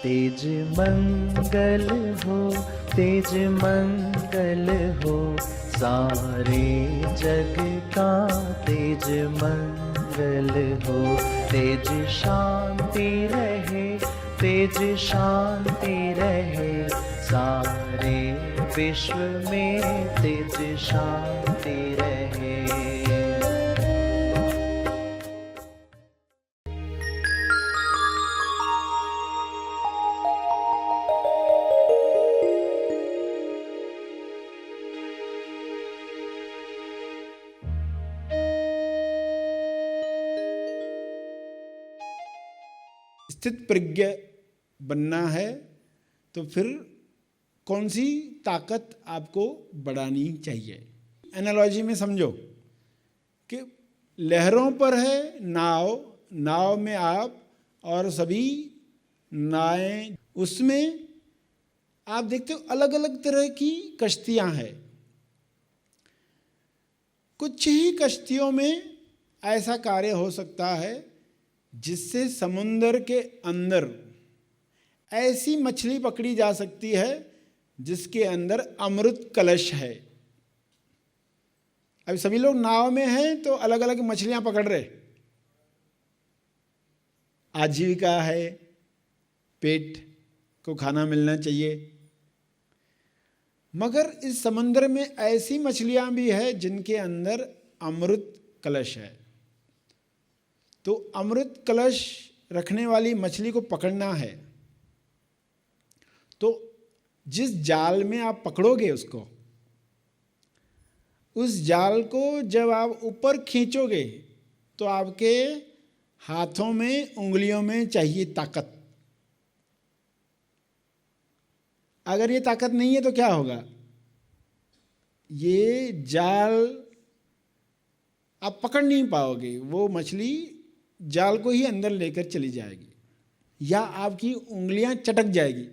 तेज मंगल हो, तेज मंगल हो, सारे जग का तेज मंगल हो। तेज शांति रहे, तेज शांति रहे, सारे विश्व में तेज शांति रहे। स्थित प्रज्ञ बनना है तो फिर कौन सी ताकत आपको बढ़ानी चाहिए? एनालॉजी में समझो कि लहरों पर है नाव, नाव में आप और सभी नावें, उसमें आप देखते हो अलग अलग तरह की कश्तियां हैं। कुछ ही कश्तियों में ऐसा कार्य हो सकता है जिससे समुद्र के अंदर ऐसी मछली पकड़ी जा सकती है जिसके अंदर अमृत कलश है। अभी सभी लोग नाव में हैं तो अलग अलग मछलियां पकड़ रहे, आजीविका है, पेट को खाना मिलना चाहिए, मगर इस समुद्र में ऐसी मछलियां भी है जिनके अंदर अमृत कलश है। तो अमृत कलश रखने वाली मछली को पकड़ना है तो जिस जाल में आप पकड़ोगे उसको, उस जाल को जब आप ऊपर खींचोगे तो आपके हाथों में, उंगलियों में चाहिए ताकत। अगर ये ताकत नहीं है तो क्या होगा? ये जाल आप पकड़ नहीं पाओगे, वो मछली जाल को ही अंदर लेकर चली जाएगी या आपकी उंगलियां चटक जाएगी,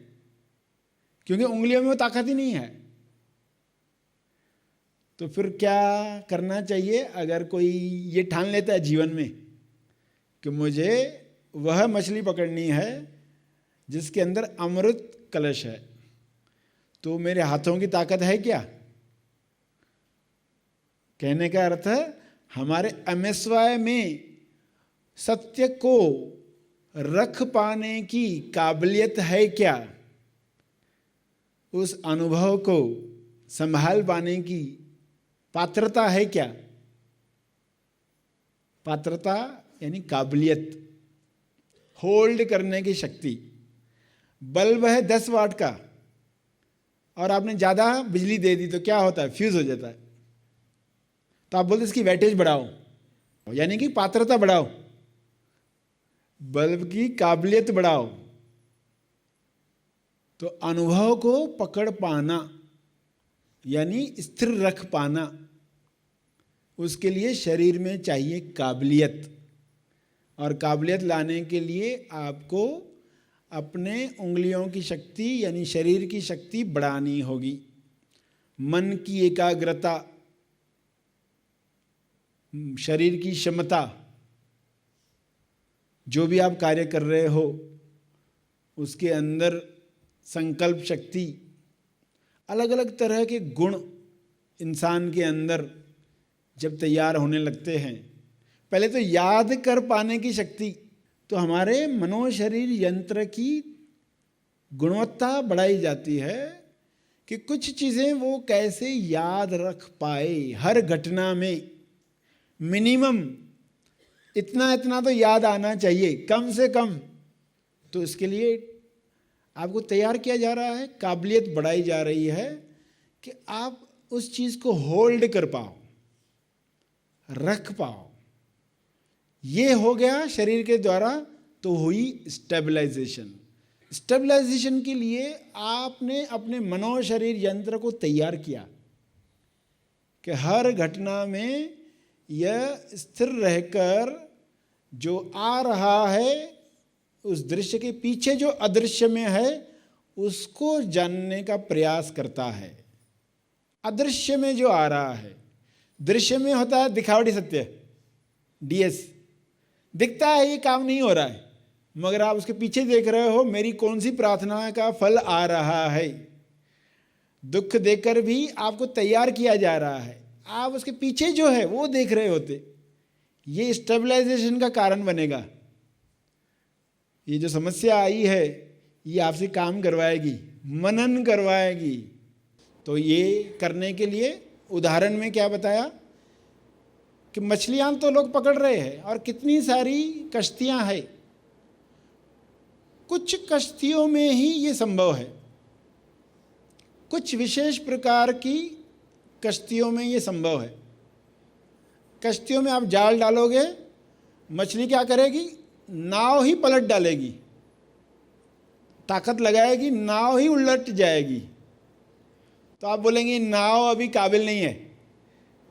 क्योंकि उंगलियों में वो ताकत ही नहीं है। तो फिर क्या करना चाहिए? अगर कोई ये ठान लेता है जीवन में कि मुझे वह मछली पकड़नी है जिसके अंदर अमृत कलश है, तो मेरे हाथों की ताकत है क्या? कहने का अर्थ है हमारे अमेस्वाय में सत्य को रख पाने की काबिलियत है क्या? उस अनुभव को संभाल पाने की पात्रता है क्या? पात्रता यानी काबिलियत, होल्ड करने की शक्ति। बल्ब है 10 वाट का और आपने ज़्यादा बिजली दे दी तो क्या होता है? फ्यूज हो जाता है। तो आप बोलते इसकी वैटेज बढ़ाओ, यानी कि पात्रता बढ़ाओ, बल्ब की काबिलियत बढ़ाओ। तो अनुभव को पकड़ पाना यानी स्थिर रख पाना, उसके लिए शरीर में चाहिए काबिलियत, और काबिलियत लाने के लिए आपको अपने उंगलियों की शक्ति यानी शरीर की शक्ति बढ़ानी होगी। मन की एकाग्रता, शरीर की क्षमता, जो भी आप कार्य कर रहे हो उसके अंदर संकल्प शक्ति, अलग अलग तरह के गुण इंसान के अंदर जब तैयार होने लगते हैं। पहले तो याद कर पाने की शक्ति, तो हमारे मनोशरीर यंत्र की गुणवत्ता बढ़ाई जाती है कि कुछ चीज़ें वो कैसे याद रख पाए। हर घटना में मिनिमम इतना इतना तो याद आना चाहिए, कम से कम। तो इसके लिए आपको तैयार किया जा रहा है, काबिलियत बढ़ाई जा रही है कि आप उस चीज़ को होल्ड कर पाओ, रख पाओ। ये हो गया शरीर के द्वारा, तो हुई स्टेबलाइजेशन। स्टेबलाइजेशन के लिए आपने अपने मनोशरीर यंत्र को तैयार किया कि हर घटना में यह स्थिर रहकर जो आ रहा है, उस दृश्य के पीछे जो अदृश्य में है उसको जानने का प्रयास करता है। अदृश्य में जो आ रहा है, दृश्य में होता है दिखावटी सत्य, डीएस। दिखता है ये काम नहीं हो रहा है, मगर आप उसके पीछे देख रहे हो मेरी कौन सी प्रार्थना का फल आ रहा है। दुख देकर भी आपको तैयार किया जा रहा है, आप उसके पीछे जो है वो देख रहे होते, ये स्टेबलाइजेशन का कारण बनेगा। ये जो समस्या आई है ये आपसे काम करवाएगी, मनन करवाएगी। तो ये करने के लिए उदाहरण में क्या बताया कि मछलियां तो लोग पकड़ रहे हैं और कितनी सारी कश्तियां हैं। कुछ कश्तियों में ही ये संभव है, कुछ विशेष प्रकार की कश्तियों में ये संभव है। कश्तियों में आप जाल डालोगे, मछली क्या करेगी, नाव ही पलट डालेगी, ताकत लगाएगी, नाव ही उलट जाएगी। तो आप बोलेंगे नाव अभी काबिल नहीं है,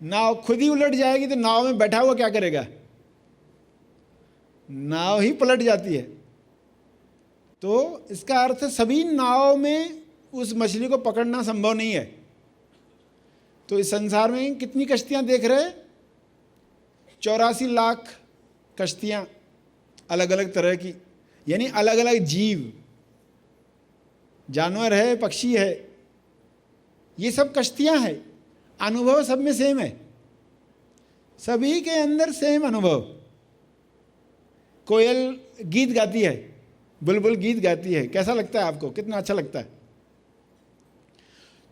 नाव खुद ही उलट जाएगी। तो नाव में बैठा हुआ क्या करेगा, नाव ही पलट जाती है। तो इसका अर्थ सभी नाव में उस मछली को पकड़ना संभव नहीं है। तो इस संसार में कितनी कश्तियां देख रहे हैं, 84 लाख कश्तियां अलग अलग तरह की, यानी अलग अलग जीव, जानवर है, पक्षी है, ये सब कश्तियां हैं। अनुभव सब में सेम है, सभी के अंदर सेम अनुभव। कोयल गीत गाती है, बुलबुल गीत गाती है, कैसा लगता है आपको, कितना अच्छा लगता है।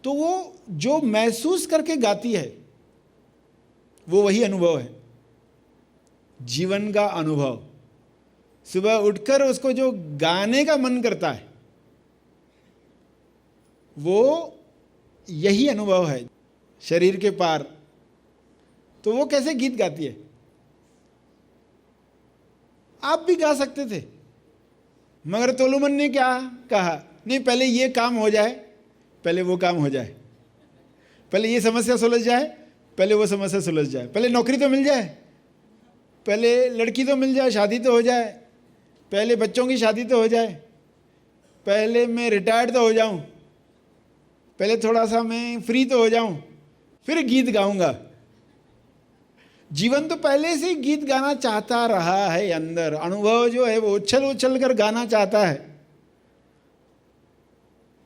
तो वो जो महसूस करके गाती है वो वही अनुभव है, जीवन का अनुभव। सुबह उठकर उसको जो गाने का मन करता है वो यही अनुभव है शरीर के पार। तो वो कैसे गीत गाती है, आप भी गा सकते थे, मगर तोलुमन ने क्या कहा, नहीं पहले ये काम हो जाए, पहले वो काम हो जाए, पहले ये समस्या सुलझ जाए, पहले वो समस्या सुलझ जाए, पहले नौकरी तो मिल जाए, पहले लड़की तो मिल जाए, शादी तो हो जाए, पहले बच्चों की शादी तो हो जाए, पहले मैं रिटायर्ड तो हो जाऊं, पहले थोड़ा सा मैं फ्री तो हो जाऊं, फिर गीत गाऊंगा। जीवन तो पहले से ही गीत गाना चाहता रहा है, अंदर अनुभव जो है वो उछल उछल कर गाना चाहता है,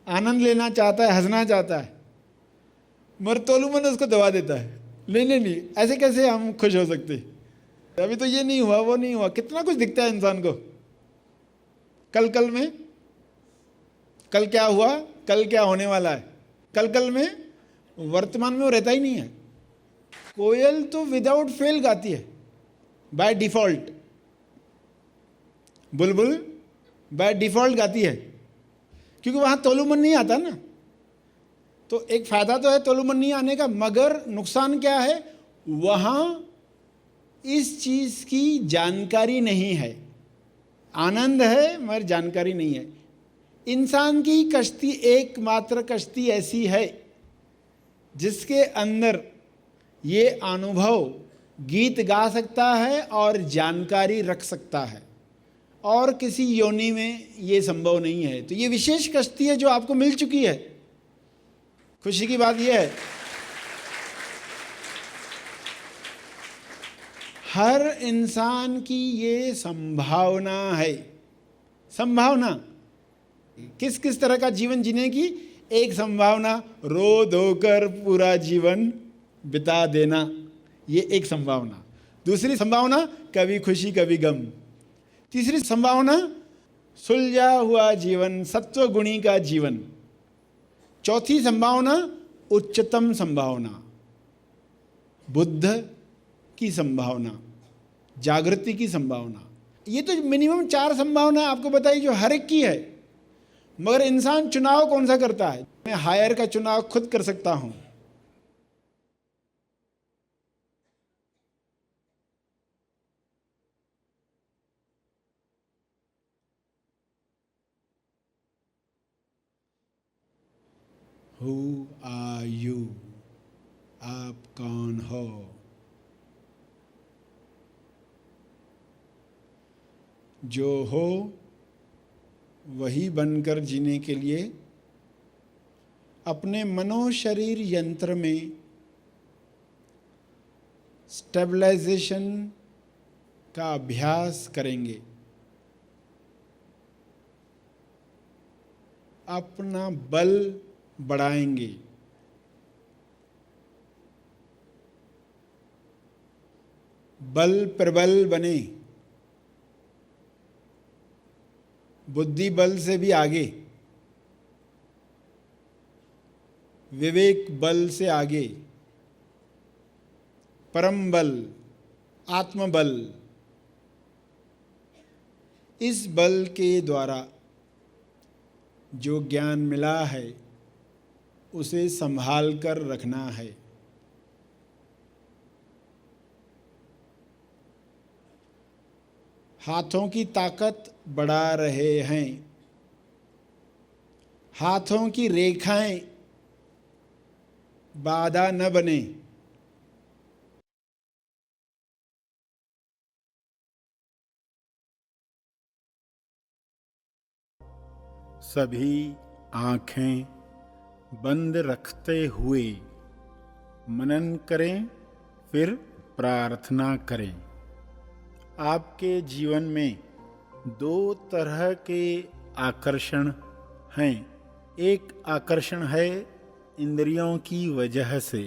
आनंद लेना चाहता है, हंसना चाहता है, मगर तोलुमन उसको दबा देता है। नहीं, ऐसे कैसे हम खुश हो सकते, अभी तो ये नहीं हुआ, वो नहीं हुआ। कितना कुछ दिखता है इंसान को, कल में, कल क्या हुआ, कल क्या होने वाला है, कल में, वर्तमान में वो रहता ही नहीं है। कोयल तो विदाउट फेल गाती है, by default. Bulbul by default गाती है, क्योंकि वहां तोलुमन नहीं आता ना। तो एक फायदा तो है तोलुमन नहीं आने का, मगर नुकसान क्या है, वहां इस चीज की जानकारी नहीं है। आनंद है मगर जानकारी नहीं है। इंसान की कश्ती एकमात्र कश्ती ऐसी है जिसके अंदर ये अनुभव गीत गा सकता है और जानकारी रख सकता है, और किसी योनि में ये संभव नहीं है। तो ये विशेष कश्ती है जो आपको मिल चुकी है। खुशी की बात यह है, हर इंसान की ये संभावना है। संभावना किस किस तरह का जीवन जीने की, एक संभावना रो धोकर पूरा जीवन बिता देना, ये एक संभावना। दूसरी संभावना कभी खुशी कभी गम। तीसरी संभावना सुलझा हुआ जीवन, सत्व गुणी का जीवन। चौथी संभावना उच्चतम संभावना, बुद्ध की संभावना, जागृति की संभावना। ये तो मिनिमम 4 संभावना आपको बताई जो हर एक की है। मगर इंसान चुनाव कौन सा करता है? मैं हायर का चुनाव खुद कर सकता हूं। Who are you? आप कौन हो? जो हो वही बनकर जीने के लिए अपने मनो शरीर यंत्र में स्टेबलाइजेशन का अभ्यास करेंगे। अपना बल बढ़ाएंगे। बल प्रबल बने, बुद्धि बल से भी आगे, विवेक बल से आगे, परम बल, आत्मबल। इस बल के द्वारा जो ज्ञान मिला है उसे संभाल कर रखना है। हाथों की ताकत बढ़ा रहे हैं, हाथों की रेखाएं बाधा न बने। सभी आँखें बंद रखते हुए मनन करें, फिर प्रार्थना करें। आपके जीवन में दो तरह के आकर्षण हैं। एक आकर्षण है इंद्रियों की वजह से,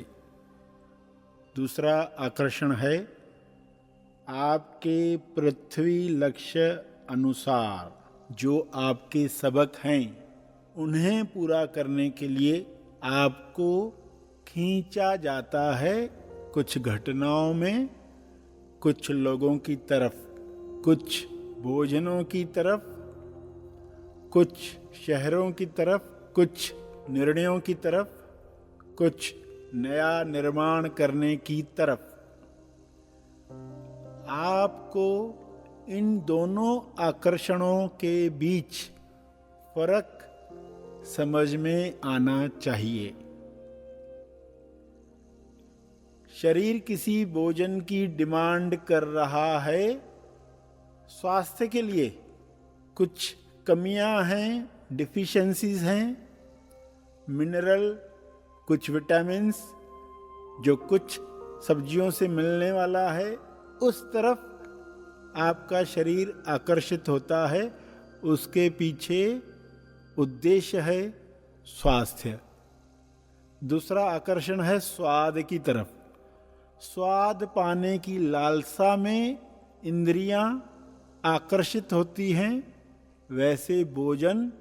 दूसरा आकर्षण है आपके पृथ्वी लक्ष्य अनुसार जो आपके सबक हैं उन्हें पूरा करने के लिए आपको खींचा जाता है कुछ घटनाओं में, कुछ लोगों की तरफ, कुछ भोजनों की तरफ, कुछ शहरों की तरफ, कुछ निर्णयों की तरफ, कुछ नया निर्माण करने की तरफ। आपको इन दोनों आकर्षणों के बीच फर्क समझ में आना चाहिए। शरीर किसी भोजन की डिमांड कर रहा है, स्वास्थ्य के लिए कुछ कमियां हैं, डिफिशिएंसीज हैं, मिनरल, कुछ विटामिन्स जो कुछ सब्जियों से मिलने वाला है, उस तरफ आपका शरीर आकर्षित होता है। उसके पीछे उद्देश्य है स्वास्थ्य। दूसरा आकर्षण है स्वाद की तरफ। स्वाद पाने की लालसा में इंद्रियां आकर्षित होती हैं, वैसे भोजन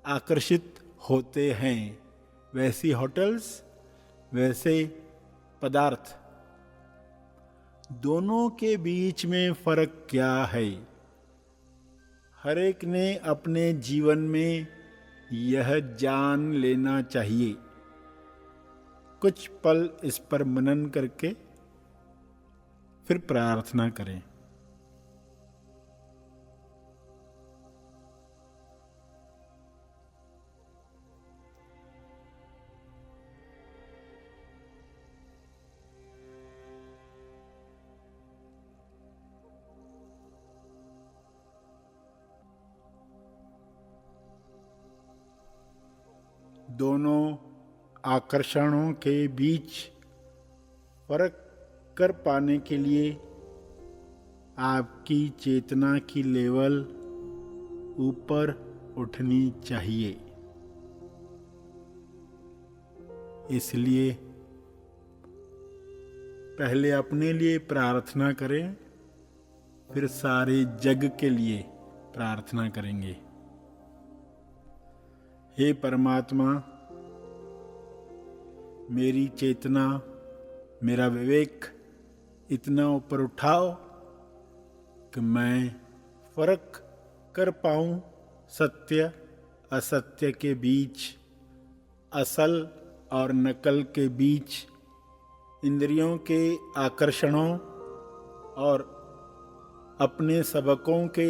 आकर्षित होते हैं, वैसी होटल्स, वैसे पदार्थ। दोनों के बीच में फर्क क्या है? हर एक ने अपने जीवन में यह जान लेना चाहिए। कुछ पल इस पर मनन करके फिर प्रार्थना करें। दोनों आकर्षणों के बीच फर्क कर पाने के लिए आपकी चेतना की लेवल ऊपर उठनी चाहिए। इसलिए पहले अपने लिए प्रार्थना करें, फिर सारे जग के लिए प्रार्थना करेंगे। हे परमात्मा, मेरी चेतना, मेरा विवेक इतना ऊपर उठाओ कि मैं फर्क कर पाऊं सत्य असत्य के बीच, असल और नकल के बीच, इंद्रियों के आकर्षणों और अपने सबकों के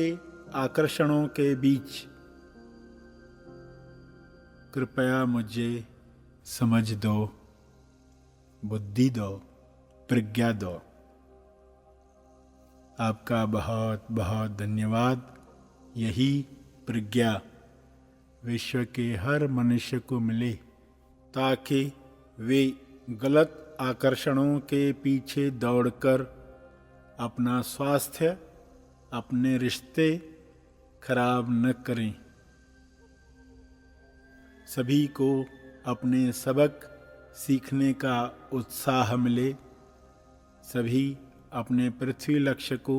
आकर्षणों के बीच। कृपया मुझे समझ दो, बुद्धि दो, प्रज्ञा दो। आपका बहुत बहुत धन्यवाद। यही प्रज्ञा विश्व के हर मनुष्य को मिले ताकि वे गलत आकर्षणों के पीछे दौड़कर अपना स्वास्थ्य, अपने रिश्ते खराब न करें। सभी को अपने सबक सीखने का उत्साह मिले, सभी अपने पृथ्वी लक्ष्य को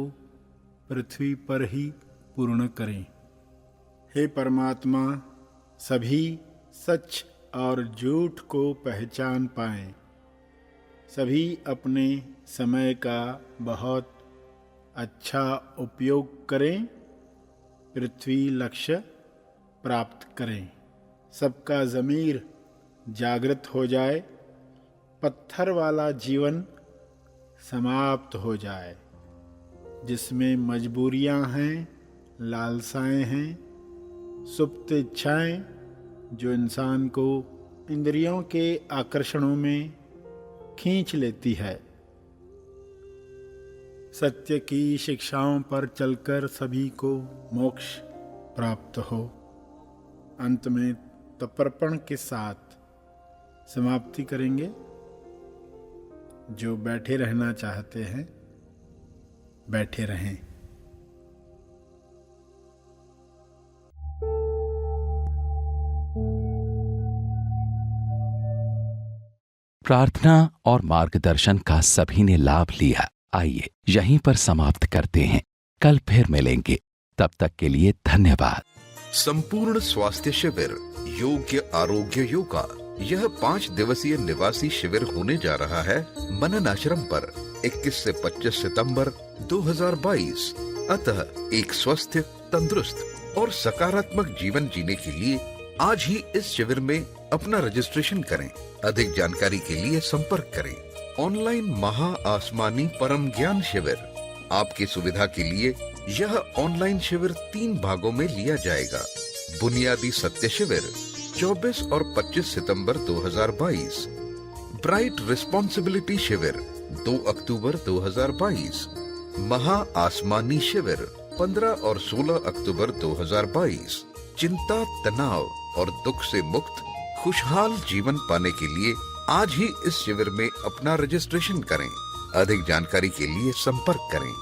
पृथ्वी पर ही पूर्ण करें। हे परमात्मा, सभी सच और झूठ को पहचान पाएं, सभी अपने समय का बहुत अच्छा उपयोग करें, पृथ्वी लक्ष्य प्राप्त करें। सबका ज़मीर जागृत हो जाए, पत्थर वाला जीवन समाप्त हो जाए, जिसमें मजबूरियां हैं, लालसाएं हैं, सुप्त इच्छाएं जो इंसान को इंद्रियों के आकर्षणों में खींच लेती है। सत्य की शिक्षाओं पर चलकर सभी को मोक्ष प्राप्त हो। अंत में तर्पण के साथ समाप्ति करेंगे। जो बैठे रहना चाहते हैं बैठे रहें। प्रार्थना और मार्गदर्शन का सभी ने लाभ लिया। आइए यहीं पर समाप्त करते हैं, कल फिर मिलेंगे। तब तक के लिए धन्यवाद। संपूर्ण स्वास्थ्य शिविर योग्य आरोग्य योगा, यह 5 दिवसीय निवासी शिविर होने जा रहा है मनन आश्रम पर 21 से 25 सितंबर 2022। अतः एक स्वस्थ, तंदुरुस्त और सकारात्मक जीवन जीने के लिए आज ही इस शिविर में अपना रजिस्ट्रेशन करें। अधिक जानकारी के लिए संपर्क करें। ऑनलाइन महा आसमानी परम ज्ञान शिविर, आपकी सुविधा के लिए यह ऑनलाइन शिविर 3 भागों में लिया जाएगा। बुनियादी सत्य शिविर 24 और 25 सितंबर 2022, ब्राइट रिस्पॉन्सिबिलिटी शिविर 2 अक्टूबर 2022, महा आसमानी शिविर 15 और 16 अक्टूबर 2022। चिंता, तनाव और दुख से मुक्त खुशहाल जीवन पाने के लिए आज ही इस शिविर में अपना रजिस्ट्रेशन करें। अधिक जानकारी के लिए संपर्क करें।